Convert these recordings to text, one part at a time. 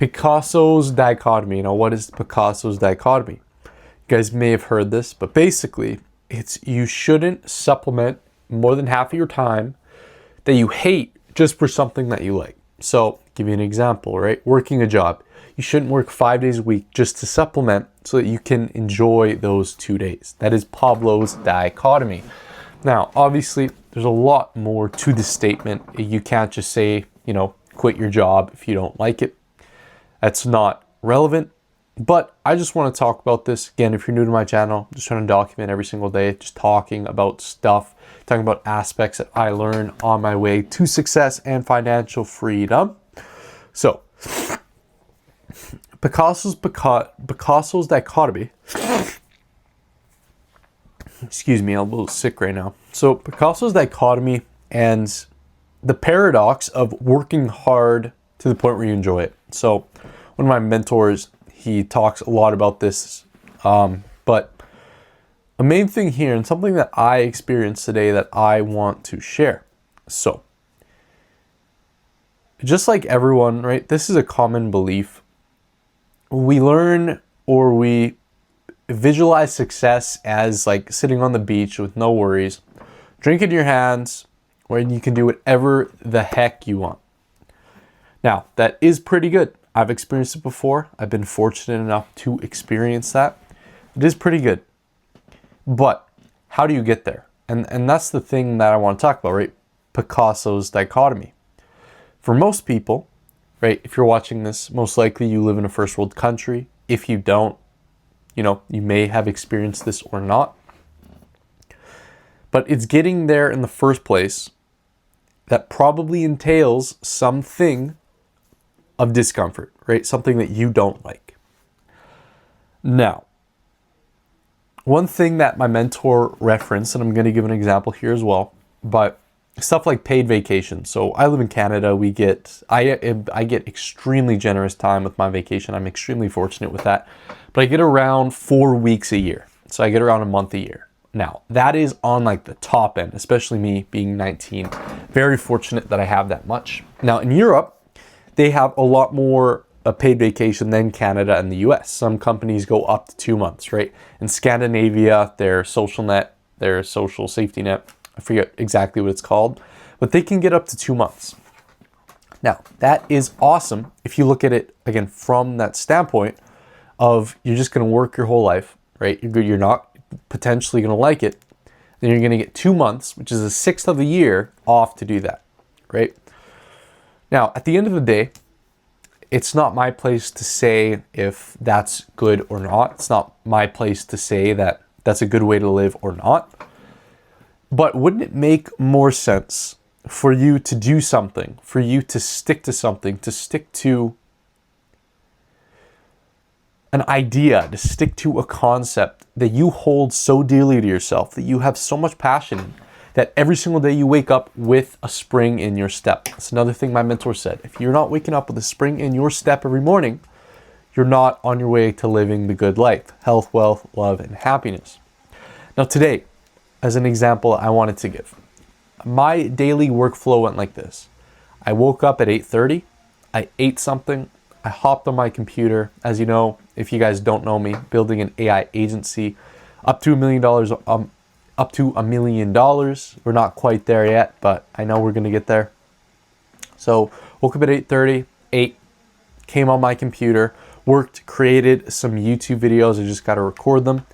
Picasso's dichotomy. You know, what is Picasso's dichotomy? You guys may have heard this, but basically it's you shouldn't supplement more than half of your time that you hate just for something that you like. So, give you an example, right? Working a job. You shouldn't work 5 days a week just to supplement so that you can enjoy those 2 days. That is Pavlov's dichotomy. Now, obviously, there's a lot more to this statement. You can't just say, you know, quit your job if you don't like it. That's not relevant. But I just want to talk about this. Again, if you're new to my channel, I'm just trying to document every single day, just talking about stuff, talking about aspects that I learn on my way to success and financial freedom. So, Picasso's dichotomy. Excuse me, I'm a little sick right now. So, Picasso's dichotomy and the paradox of working hard to the point where you enjoy it. So, one of my mentors, he talks a lot about this, but a main thing here, and something that I experienced today that I want to share. So, just like everyone, right, this is a common belief. We learn or we visualize success as like sitting on the beach with no worries, drink in your hands, where you can do whatever the heck you want. Now, that is pretty good. I've experienced it before. I've been fortunate enough to experience that. It is pretty good. But how do you get there? And that's the thing that I want to talk about, right? Picasso's dichotomy. For most people, right, if you're watching this, most likely you live in a first world country. If you don't, you know, you may have experienced this or not. But it's getting there in the first place that probably entails something of discomfort, right? Something that you don't like. Now, one thing that my mentor referenced, and I'm going to give an example here as well, but stuff like paid vacation. So I live in Canada. I get extremely generous time with my vacation. I'm extremely fortunate with that. But I get around 4 weeks a year. So I get around a month a year. Now, that is on like the top end, especially me being 19. Very fortunate that I have that much. Now, in Europe, they have a lot more paid vacation than Canada and the US. Some companies go up to 2 months, right? In Scandinavia, their social net, their social safety net, I forget exactly what it's called, but they can get up to 2 months. Now, that is awesome if you look at it, again, from that standpoint of you're just going to work your whole life, right? You're not potentially going to like it. Then you're going to get 2 months, which is a sixth of the year, off to do that, right? Now, at the end of the day, it's not my place to say if that's good or not. It's not my place to say that that's a good way to live or not. But wouldn't it make more sense for you to do something, for you to stick to something, to stick to an idea, to stick to a concept that you hold so dearly to yourself, that you have so much passion in, that every single day you wake up with a spring in your step? That's another thing my mentor said. If you're not waking up with a spring in your step every morning, you're not on your way to living the good life. Health, wealth, love, and happiness. Now today, as an example I wanted to give, my daily workflow went like this. I woke up at 8:30. I ate something. I hopped on my computer. As you know, if you guys don't know me, building an AI agency, up to $1 million. Up to $1 million. We're not quite there yet, but I know we're going to get there. So woke up at 8:30, ate, came on my computer, worked, created some YouTube videos. I just got to record them.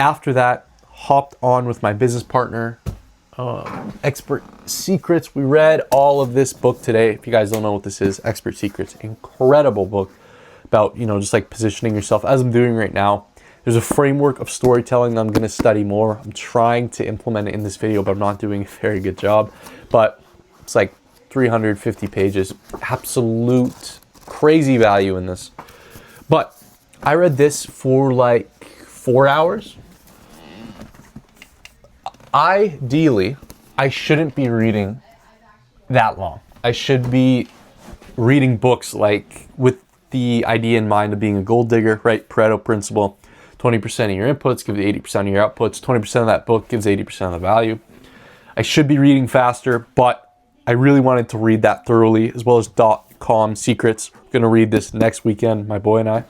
After that, hopped on with my business partner, Expert Secrets. We read all of this book today. If you guys don't know what this is, Expert Secrets, incredible book about, you know, just like positioning yourself as I'm doing right now. There's a framework of storytelling that I'm going to study more. I'm trying to implement it in this video, but I'm not doing a very good job. But it's like 350 pages. Absolute crazy value in this. But I read this for like 4 hours. Ideally, I shouldn't be reading that long. I should be reading books like with the idea in mind of being a gold digger, right? Pareto principle. 20% of your inputs give you 80% of your outputs. 20% of that book gives 80% of the value. I should be reading faster, but I really wanted to read that thoroughly, as well as .com secrets Gonna read this next weekend, my boy and I.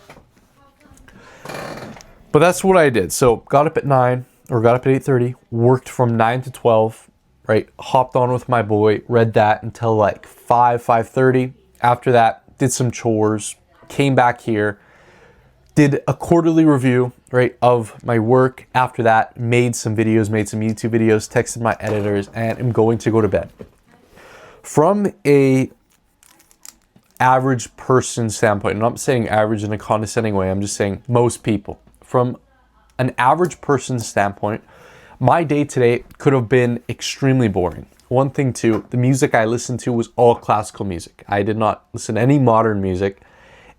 But that's what I did. So got up at 9, or got up at 8:30, worked from 9 to 12, right? Hopped on with my boy, read that until like 5:30. After that, did some chores, came back here, did a quarterly review, right, of my work. After that, made some videos, made some YouTube videos, texted my editors, and am going to go to bed. From a average person standpoint, and I'm not saying average in a condescending way, I'm just saying most people. From an average person's standpoint, my day today could have been extremely boring. One thing too, the music I listened to was all classical music. I did not listen to any modern music.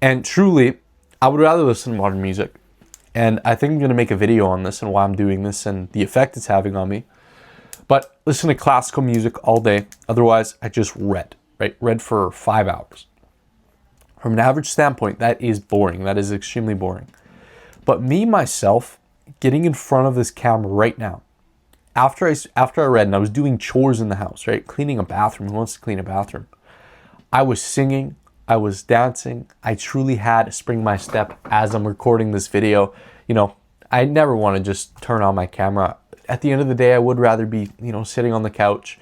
And truly, I would rather listen to modern music. And I think I'm going to make a video on this and why I'm doing this and the effect it's having on me. But listen to classical music all day. Otherwise, I just read, right? Read for 5 hours. From an average standpoint, that is boring. That is extremely boring. But me, myself, getting in front of this camera right now, after I read and I was doing chores in the house, right? Cleaning a bathroom. Who wants to clean a bathroom? I was singing. I was dancing. I truly had a spring in my step as I'm recording this video. You know, I never want to just turn on my camera. At the end of the day, I would rather be, sitting on the couch,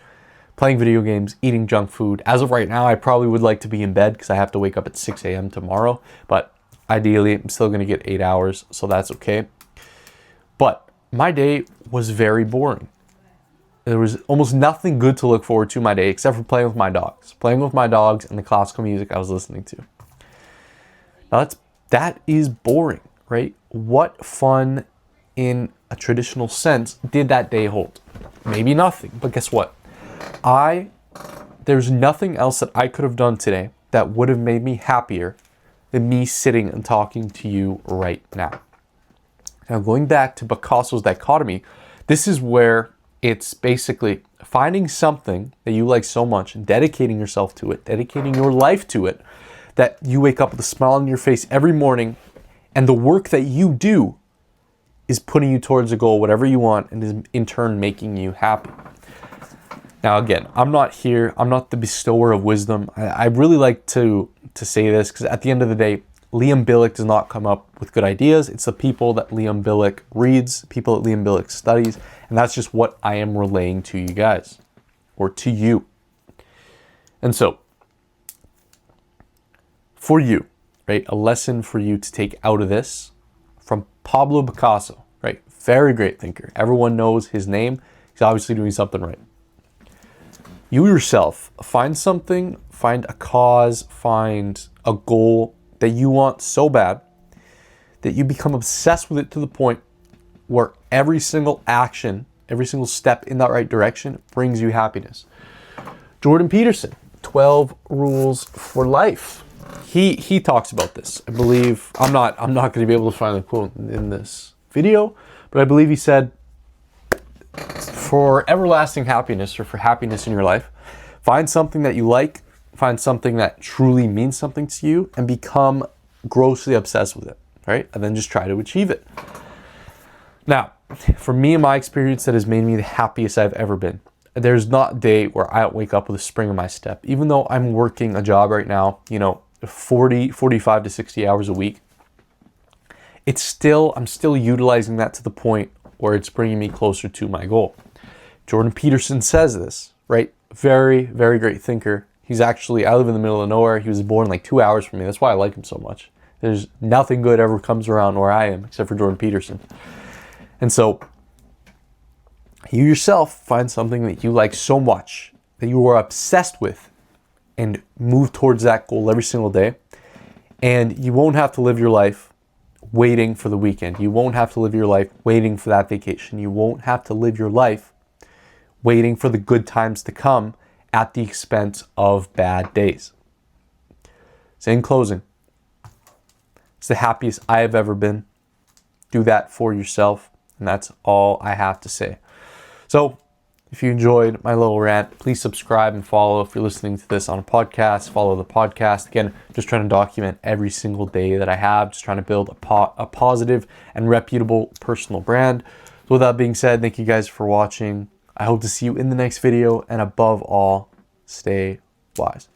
playing video games, eating junk food. As of right now, I probably would like to be in bed because I have to wake up at 6 a.m. tomorrow. But ideally, I'm still going to get 8 hours, so that's okay. But my day was very boring. There was almost nothing good to look forward to my day except for playing with my dogs. Playing with my dogs and the classical music I was listening to. Now that is boring, right? What fun in a traditional sense did that day hold? Maybe nothing, but guess what? There's nothing else that I could have done today that would have made me happier than me sitting and talking to you right now. Now, going back to Picasso's dichotomy, this is where it's basically finding something that you like so much and dedicating yourself to it, dedicating your life to it, that you wake up with a smile on your face every morning, and the work that you do is putting you towards a goal, whatever you want, and is in turn making you happy. Now, again, I'm not the bestower of wisdom. I really like to say this because at the end of the day, Liam Billick does not come up with good ideas. It's the people that Liam Billick reads, people that Liam Billick studies, and that's just what I am relaying to you guys, or to you. And so, for you, right, a lesson for you to take out of this from Pablo Picasso, right? Very great thinker. Everyone knows his name. He's obviously doing something right. You yourself, find something, find a cause, find a goal that you want so bad that you become obsessed with it to the point where every single action, every single step in that right direction brings you happiness. Jordan Peterson, 12 Rules for Life. He talks about this. I believe, I'm not going to be able to find the quote in this video, but I believe he said, for everlasting happiness, or for happiness in your life, find something that you like, find something that truly means something to you, and become grossly obsessed with it, right? And then just try to achieve it. Now, for me and my experience, that has made me the happiest I've ever been. There's not a day where I don't wake up with a spring in my step. Even though I'm working a job right now, 45 to 60 hours a week, I'm still utilizing that to the point where it's bringing me closer to my goal. Jordan Peterson says this, right? Very, very great thinker. I live in the middle of nowhere. He was born like 2 hours from me. That's why I like him so much. There's nothing good ever comes around where I am except for Jordan Peterson. And so you yourself find something that you like so much, that you are obsessed with, and move towards that goal every single day. And you won't have to live your life waiting for the weekend. You won't have to live your life waiting for that vacation. You won't have to live your life waiting for the good times to come at the expense of bad days. So in closing, it's the happiest I have ever been. Do that for yourself, and that's all I have to say. So if you enjoyed my little rant, please subscribe and follow. If you're listening to this on a podcast, follow the podcast. Again, just trying to document every single day that I have, just trying to build a positive and reputable personal brand. So with that being said, thank you guys for watching. I hope to see you in the next video, and above all, stay wise.